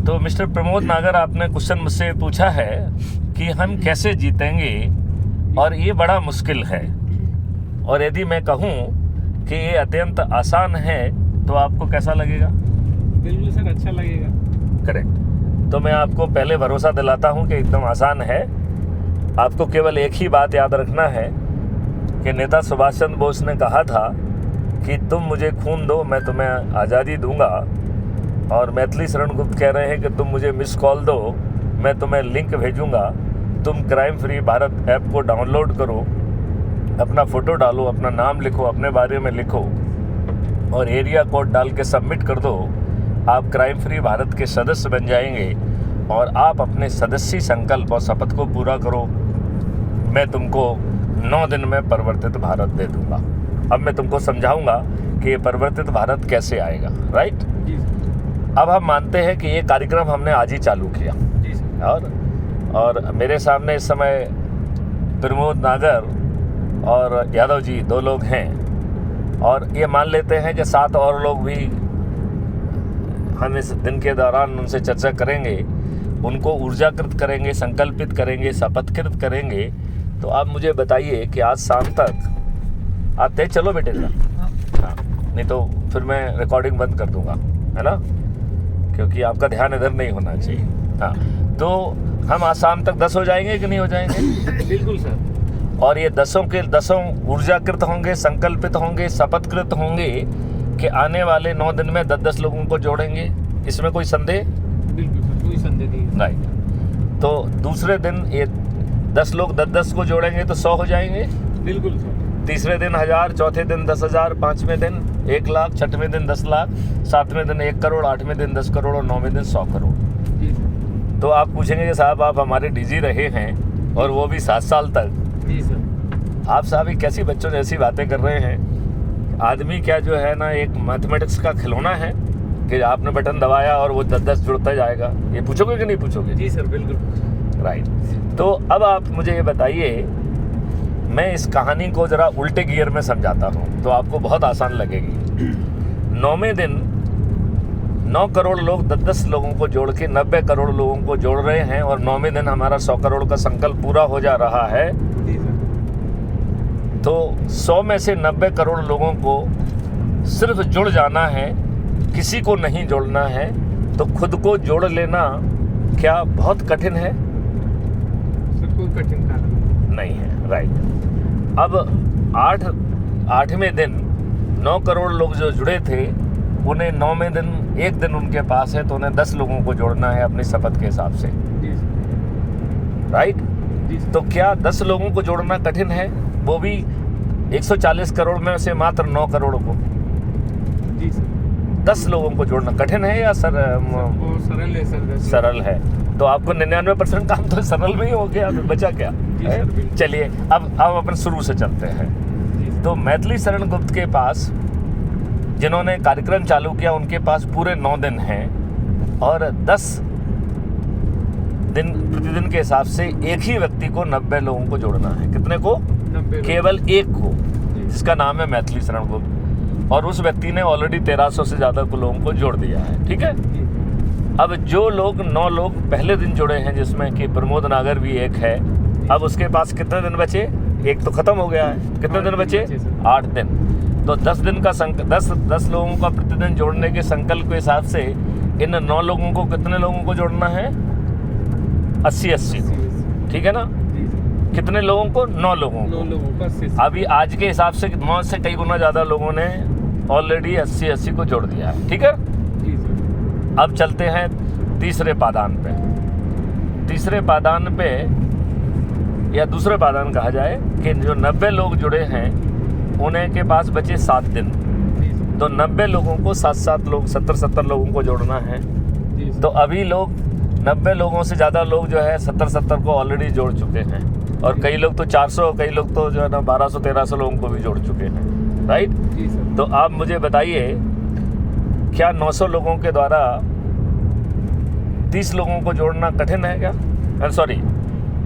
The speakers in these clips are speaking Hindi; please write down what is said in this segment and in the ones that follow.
तो मिस्टर प्रमोद नागर, आपने क्वेश्चन मुझसे पूछा है कि हम कैसे जीतेंगे और ये बड़ा मुश्किल है, और यदि मैं कहूँ कि ये अत्यंत आसान है तो आपको कैसा लगेगा? बिल्कुल सर, अच्छा लगेगा। करेक्ट। तो मैं आपको पहले भरोसा दिलाता हूँ कि एकदम आसान है। आपको केवल एक ही बात याद रखना है कि नेता सुभाष चंद्र बोस ने कहा था कि तुम मुझे खून दो, मैं तुम्हें आज़ादी दूंगा। और मैथिली शरण गुप्त कह रहे हैं कि तुम मुझे मिस कॉल दो, मैं तुम्हें लिंक भेजूंगा। तुम क्राइम फ्री भारत ऐप को डाउनलोड करो, अपना फ़ोटो डालो, अपना नाम लिखो, अपने बारे में लिखो और एरिया कोड डाल के सबमिट कर दो। आप क्राइम फ्री भारत के सदस्य बन जाएंगे और आप अपने सदस्यी संकल्प और शपथ को पूरा करो। मैं तुमको 9 दिन में परिवर्तित भारत दे दूंगा। अब मैं तुमको समझाऊंगा कि ये परिवर्तित भारत कैसे आएगा। राइट? अब हम मानते हैं कि ये कार्यक्रम हमने आज ही चालू किया, और मेरे सामने इस समय प्रमोद नागर और यादव जी 2 लोग हैं, और ये मान लेते हैं कि 7 और लोग भी हम इस दिन के दौरान उनसे चर्चा करेंगे, उनको ऊर्जाकृत करेंगे, संकल्पित करेंगे, शपथकृत करेंगे। तो आप मुझे बताइए कि आज शाम तक आप तेज चलो बेटे जरा, हाँ, नहीं तो फिर मैं रिकॉर्डिंग बंद कर दूंगा, है ना, क्योंकि आपका ध्यान इधर नहीं होना चाहिए। हाँ, तो हम आज शाम तक 10 हो जाएंगे कि नहीं हो जाएंगे? बिल्कुल सर। और ये 10 के 10 ऊर्जाकृत होंगे, संकल्पित होंगे, शपथकृत होंगे कि आने वाले 9 दिन में 10-10 लोगों को जोड़ेंगे। इसमें कोई संदेह? बिल्कुल सर, कोई संदेह नहीं। राइट। तो दूसरे दिन ये 10 लोग 10-10 को जोड़ेंगे तो 100 हो जाएंगे। बिल्कुल सर। तीसरे दिन 1000, चौथे दिन 10,000, 5वें दिन 1 लाख, 6वें दिन 10 लाख, 7वें दिन 1 करोड़, 8वें दिन 10 करोड़ और 9वें दिन 100 करोड़। तो आप पूछेंगे कि साहब आप हमारे डीजी रहे हैं और वो भी 7 साल तक। जी सर। आप साहब ही कैसी बच्चों जैसी बातें कर रहे हैं। आदमी क्या जो है ना, एक मैथमेटिक्स का खिलौना है कि आपने बटन दबाया और वो 10-10 जुड़ता जाएगा। ये पूछोगे कि नहीं पूछोगे? जी सर, बिल्कुल। राइट। तो अब आप मुझे ये बताइए, मैं इस कहानी को ज़रा उल्टे गियर में समझाता हूँ तो आपको बहुत आसान लगेगी। 9वें दिन 9 करोड़ लोग 10-10 लोगों को जोड़ के 90 करोड़ लोगों को जोड़ रहे हैं, और 9वें दिन हमारा 100 करोड़ का संकल्प पूरा हो जा रहा है। जी सर। तो 100 में से 90 करोड़ लोगों को सिर्फ जुड़ जाना है, किसी को नहीं जोड़ना है। तो खुद को जोड़ लेना क्या बहुत कठिन है? सर, कोई कठिन कार्य नहीं है। राइट। अब 8वें दिन 9 करोड़ लोग जो जुड़े थे, उन्हें 9वें दिन 1 दिन उनके पास है, तो उन्हें 10 लोगों को जोड़ना है अपनी शपथ के हिसाब से। राइट? तो क्या 10 लोगों को जोड़ना कठिन है? वो भी 140 करोड़ में से मात्र 9 करोड़ को। जी सर। 10 लोगों को जोड़ना कठिन है या सरल है सर? सरल है। तो आपको 99% काम तो सरल में ही हो गया, फिर बचा क्या? चलिए अब अपन शुरू से चलते हैं। तो मैथिली शरण गुप्त के पास, जिन्होंने कार्यक्रम चालू किया, उनके पास पूरे 9 दिन हैं और 10 दिन प्रतिदिन के हिसाब से एक ही व्यक्ति को 90 लोगों को जोड़ना है। कितने को? 90। केवल एक को, जिसका नाम है मैथिली शरण गुप्त, और उस व्यक्ति ने ऑलरेडी 1300 से ज़्यादा को लोगों को जोड़ दिया है। ठीक है। अब जो लोग 9 लोग पहले दिन जुड़े हैं, जिसमें कि प्रमोद नागर भी एक है, अब उसके पास कितने दिन बचे? एक तो खत्म हो गया है। कितने दिन बचे? 8 दिन। तो 10 दिन का 10 लोगों का प्रतिदिन जोड़ने के संकल्प के हिसाब से इन 9 लोगों को कितने लोगों को जोड़ना है? 80-80 को। ठीक है ना? कितने लोगों को? 9 लोगों को। अभी आज के हिसाब से 9 से कई गुना ज़्यादा लोगों ने ऑलरेडी 80-80 को जोड़ दिया है। ठीक है। अब चलते हैं तीसरे पादान पे। तीसरे पादान पे, या दूसरे पादान कहा जाए, कि जो 90 लोग जुड़े हैं उन्हें के पास बचे 7 दिन। तो 90 लोगों को 7-7 लोग 70-70 लोगों को जोड़ना है। तो अभी लोग 90 लोगों से ज़्यादा लोग जो है 70-70 को ऑलरेडी जोड़ चुके हैं, और कई लोग तो 400, कई लोग तो जो है ना 1200-1300 लोगों को भी जोड़ चुके हैं। राइट? तो आप मुझे बताइए, क्या 900 लोगों के द्वारा 30 लोगों को जोड़ना कठिन है क्या? सॉरी,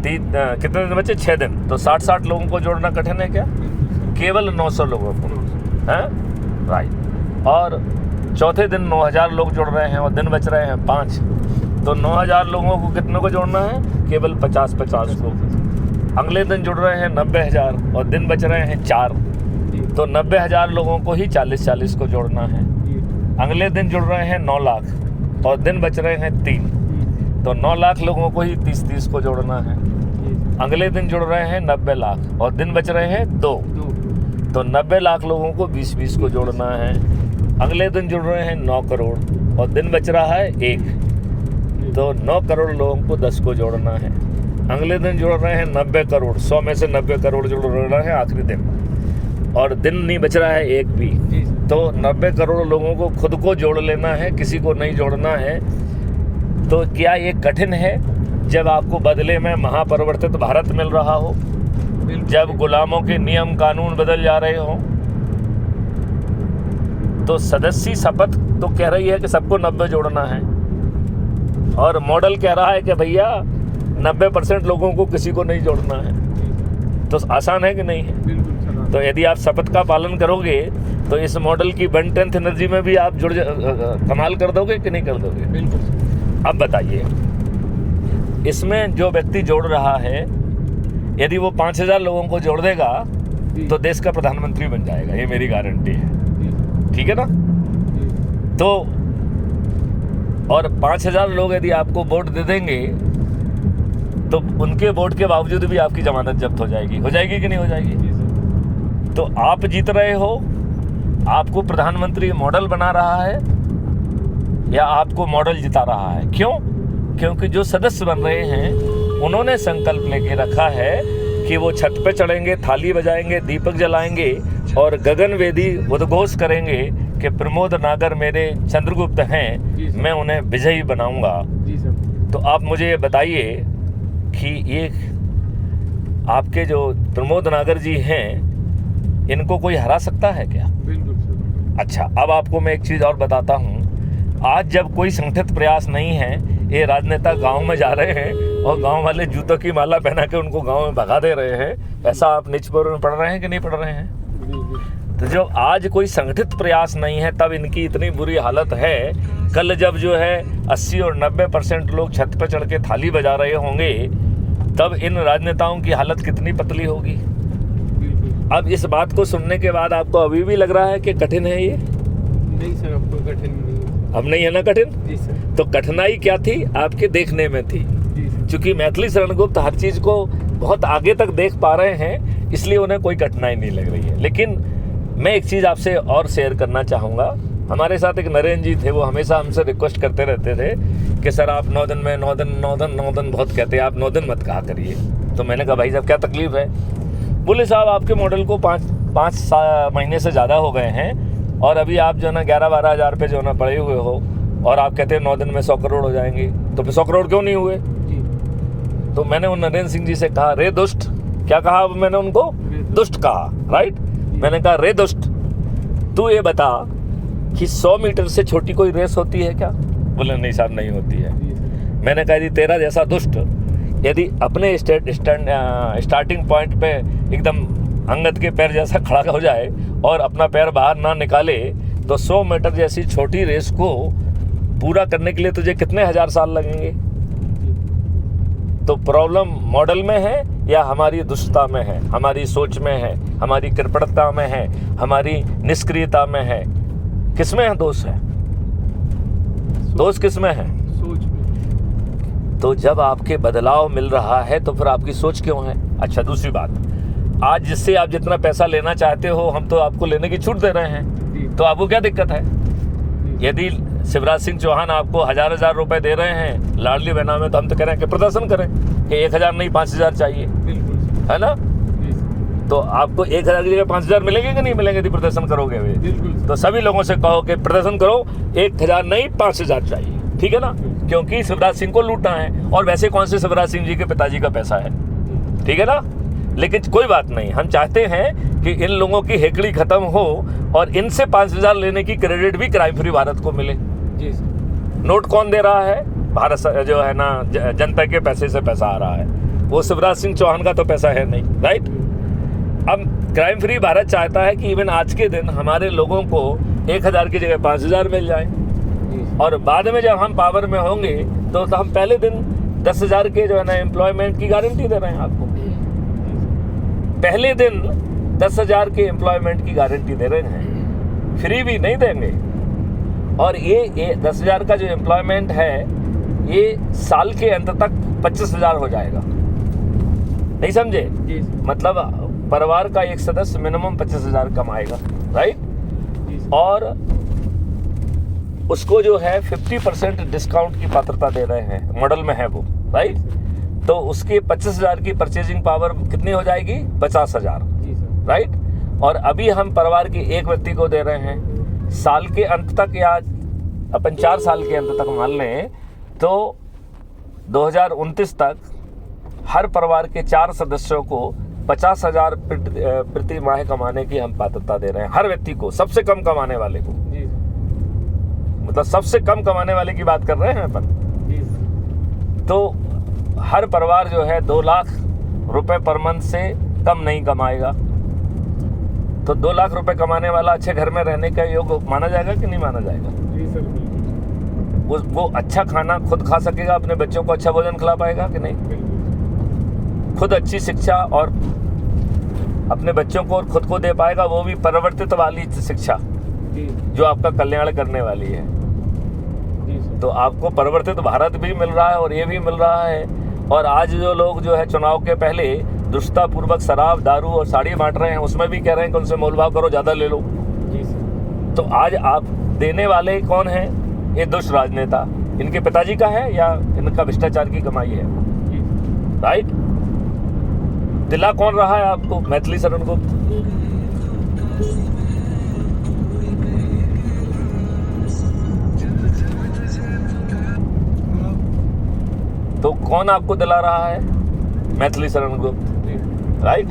कितने दिन बचे? 6 दिन। तो 60-60 लोगों को जोड़ना कठिन है क्या? केवल 900 लोगों को हैं। राइट। और चौथे दिन 9000 लोग जुड़ रहे हैं और दिन बच रहे हैं 5। तो 9,000 लोगों को कितने को जोड़ना है? केवल 50-50 को। अगले दिन जुड़ रहे हैं 90,000 और दिन बच रहे हैं 4, जी तो 90,000 लोगों को ही 40-40 को जोड़ना है। जी अगले दिन जुड़ रहे हैं 9 लाख और दिन बच रहे हैं 3, जी तो 9 लाख लोगों को ही 30-30 को जोड़ना है। जी अगले दिन जुड़ रहे हैं 90 लाख और दिन बच रहे हैं 2, 2 तो 90 लाख लोगों को 20-20 को जोड़ना है। अगले दिन जुड़ रहे हैं 9 करोड़ और दिन बच रहा है 1, तो 9 करोड़ लोगों को 10 को जोड़ना है। अगले दिन जुड़ रहे हैं 90 करोड़, 100 में से 90 करोड़ जुड़ रहे हैं आखिरी दिन, और दिन नहीं बच रहा है 1 भी, जी तो 90 करोड़ लोगों को खुद को जोड़ लेना है, किसी को नहीं जोड़ना है। तो क्या ये कठिन है जब आपको बदले में महापरिवर्तित भारत मिल रहा हो, बिल्कुल जब गुलामों के नियम कानून बदल जा रहे हों? तो सदस्य शपथ तो कह रही है कि सबको 90 जोड़ना है, और मॉडल कह रहा है कि भैया 90% लोगों को किसी को नहीं जोड़ना है। तो आसान है कि नहीं है? बिल्कुल सर। तो यदि आप शपथ का पालन करोगे तो इस मॉडल की 1/10 एनर्जी में भी आप कमाल कर दोगे कि नहीं कर दोगे? बिल्कुल सर। अब बताइए, इसमें जो व्यक्ति जोड़ रहा है, यदि वो 5,000 लोगों को जोड़ देगा जी, तो देश का प्रधानमंत्री बन जाएगा, ये मेरी गारंटी है। जी, ठीक है ना? जी, तो और 5,000 लोग यदि आपको वोट दे देंगे तो उनके वोट के बावजूद भी आपकी जमानत जब्त हो जाएगी कि नहीं हो जाएगी? जी सर। तो आप जीत रहे हो, आपको प्रधानमंत्री मॉडल बना रहा है या आपको मॉडल जिता रहा है? क्यों? क्योंकि जो सदस्य बन रहे हैं उन्होंने संकल्प लेके रखा है कि वो छत पे चढ़ेंगे, थाली बजाएंगे, दीपक जलाएंगे और गगनवेदी उद्घोष करेंगे कि प्रमोद नागर मेरे चंद्रगुप्त हैं, जी सर। मैं उन्हें विजयी बनाऊंगा। जी सर। तो आप मुझे ये बताइए कि ये आपके जो प्रमोद नागर जी हैं, इनको कोई हरा सकता है क्या? बिल्कुल सर। अच्छा, अब आपको मैं एक चीज़ और बताता हूँ। आज जब कोई संगठित प्रयास नहीं है, ये राजनेता गांव में जा रहे हैं और गांव वाले जूतों की माला पहना के उनको गांव में भगा दे रहे हैं, ऐसा आप नीच में पढ़ रहे हैं कि नहीं पढ़ रहे हैं? जी, जी, तो जब आज कोई संगठित प्रयास नहीं है तब इनकी इतनी बुरी हालत है। कल जब जो है 80 और 90% लोग छत पर चढ़ के थाली बजा रहे होंगे, तब इन राजनेताओं की हालत कितनी पतली होगी। बिल्कुल। अब इस बात को सुनने के बाद आपको अभी भी लग रहा है कि कठिन है ये? नहीं सर, अब कोई कठिन नहीं है। अब नहीं है ना कठिन? जी सर। तो कठिनाई क्या थी? आपके देखने में थी। जी सर। क्योंकि मैथिली शरणगुप्त हर चीज़ को बहुत आगे तक देख पा रहे हैं, इसलिए उन्हें कोई कठिनाई नहीं लग रही है। लेकिन मैं एक चीज़ आपसे और शेयर करना चाहूँगा। हमारे साथ एक नरेंद्र जी थे, वो हमेशा हमसे रिक्वेस्ट करते रहते थे कि सर आप 9 दिन में 9 दिन बहुत कहते हैं, आप 9 दिन मत कहा करिए। तो मैंने कहा भाई साहब क्या तकलीफ़ है? बोले साहब आपके मॉडल को 5 महीने से ज़्यादा हो गए हैं और अभी आप जो है ना 11-12 हज़ार पे जो है ना पड़े हुए हो, और आप कहते हैं 9 दिन में 100 करोड़ हो जाएंगे, तो फिर 100 करोड़ क्यों नहीं हुए? जी। तो मैंने उन नरेंद्र सिंह जी से कहा, रे दुष्ट, क्या कहा मैंने उनको? दुष्ट कहा, राइट? मैंने कहा रे दुष्ट, तू ये बता कि 100 मीटर से छोटी कोई रेस होती है क्या? बोले नहीं साहब नहीं होती है। जी सर। मैंने कहा यदि तेरा जैसा दुष्ट यदि अपने स्टार्टिंग पॉइंट पे एकदम अंगद के पैर जैसा खड़ा हो जाए और अपना पैर बाहर ना निकाले, तो 100 मीटर जैसी छोटी रेस को पूरा करने के लिए तुझे कितने हजार साल लगेंगे? तो प्रॉब्लम मॉडल में है या हमारी दुष्टता में है, हमारी सोच में है, हमारी कृपणता में है, हमारी निष्क्रियता में है? किसमें है दोष? है दोष किसमें है? सोच में। तो जब आपके बदलाव मिल रहा है तो फिर आपकी सोच क्यों है? अच्छा, दूसरी बात, आज जिससे आप जितना पैसा लेना चाहते हो हम तो आपको लेने की छूट दे रहे हैं, जी, तो आपको क्या दिक्कत है? जी, यदि शिवराज सिंह चौहान आपको 1000 रुपए दे रहे हैं लाडली बहना में, तो हम तो कह रहे हैं कि प्रदर्शन करें कि 1000 नहीं 5000 चाहिए, बिल्कुल सर। है ना? जी सर। तो आपको 1000 की जगह 5000 मिलेंगे कि नहीं मिलेंगे यदि प्रदर्शन करोगे वे? बिल्कुल सर। तो सभी लोगों से कहो कि प्रदर्शन करो, 1000 नहीं 5000 चाहिए, ठीक है ना? क्योंकि शिवराज सिंह को लूटना है, और वैसे कौन से शिवराज सिंह जी के पिताजी का पैसा है, ठीक है ना? लेकिन कोई बात नहीं, हम चाहते हैं कि इन लोगों की हेकड़ी खत्म हो और इनसे 5000 लेने की क्रेडिट भी क्राइम फ्री भारत को मिले। जी सर। नोट कौन दे रहा है? भारत जो है ना जनता के पैसे से पैसा आ रहा है, वो शिवराज सिंह चौहान का तो पैसा है नहीं, राइट? अब क्राइम फ्री भारत चाहता है कि इवन आज के दिन हमारे लोगों को 1000 की जगह 5000 मिल जाए। जी सर। और बाद में जब हम पावर में होंगे तो हम पहले दिन 10,000 के जो है ना एम्प्लॉयमेंट की गारंटी दे रहे हैं आपको। पहले दिन 10,000 के एम्प्लॉयमेंट की गारंटी दे रहे हैं, फ्री भी नहीं देंगे। और ये 10,000 का जो एम्प्लॉयमेंट है ये साल के अंत तक 25,000 हो जाएगा। नहीं समझे? जी सर। मतलब परिवार का एक सदस्य मिनिमम 25,000 कमाएगा, राइट? जी सर। और उसको जो है 50% डिस्काउंट की पात्रता दे रहे हैं, मॉडल में है वो, राइट? तो उसकी 25,000 की परचेजिंग पावर कितनी हो जाएगी? 50,000, जी सर। राइट? और अभी हम परिवार के एक व्यक्ति को दे रहे हैं साल के अंत तक, या अपन 4 साल के अंत तक मान लें तो 2029 तक हर परिवार के 4 सदस्यों को 50,000 प्रति माह कमाने की हम पात्रता दे रहे हैं, हर व्यक्ति को, सबसे कम कमाने वाले को। जी सर। मतलब सबसे कम कमाने वाले की बात कर रहे हैं अपन। जी सर। तो हर परिवार जो है 2 लाख रुपए पर मंथ से कम नहीं कमाएगा। तो 2 लाख रुपए कमाने वाला अच्छे घर में रहने का योग्य माना जाएगा कि नहीं माना जाएगा? जी सर, बिल्कुल। वो अच्छा खाना खुद खा सकेगा, अपने बच्चों को अच्छा भोजन खिला पाएगा कि नहीं? बिल्कुल। खुद अच्छी शिक्षा और अपने बच्चों को और खुद को दे पाएगा, वो भी परिवर्तित वाली शिक्षा जी। जो आपका कल्याण करने वाली है। जी सर। तो आपको परिवर्तित भारत भी मिल रहा है और ये भी मिल रहा है। और आज जो लोग जो है चुनाव के पहले दुष्टतापूर्वक शराब, दारू और साड़ी बांट रहे हैं, उसमें भी कह रहे हैं कि उनसे मोलभाव करो, ज़्यादा ले लो। जी सर। तो आज आप देने वाले कौन हैं? ये दुष्ट राजनेता, इनके पिताजी का है या इनका भ्रष्टाचार की कमाई है, जी सर। राइट? दिला कौन रहा है आपको? मैथिली शरण गुप्त। तो कौन आपको दिला रहा है? मैथिली शरण गुप्त, जी। राइट?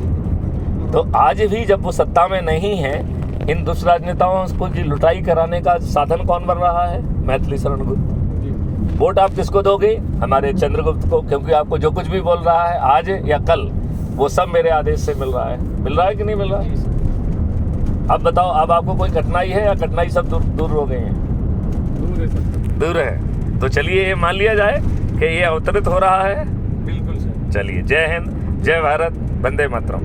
तो आज भी जब वो सत्ता में नहीं है, इन दुष्ट राजनेताओं को की लुटाई कराने का साधन कौन बन रहा है? मैथिली शरण गुप्त। जी। वोट आप किसको दोगे? हमारे चंद्रगुप्त को, क्योंकि आपको जो कुछ भी बोल रहा है आज या कल, वो सब मेरे आदेश से मिल रहा है कि नहीं मिल रहा है? जी सर। अब बताओ, अब आपको कोई कठिनाई है या कठिनाई सब दूर दूर हो गई हैं? दूर है सर। दूर है। तो चलिए ये मान लिया जाए कि ये अवतरित हो रहा है। बिल्कुल सर। चलिए, जय हिंद, जय भारत, वंदे मातरम।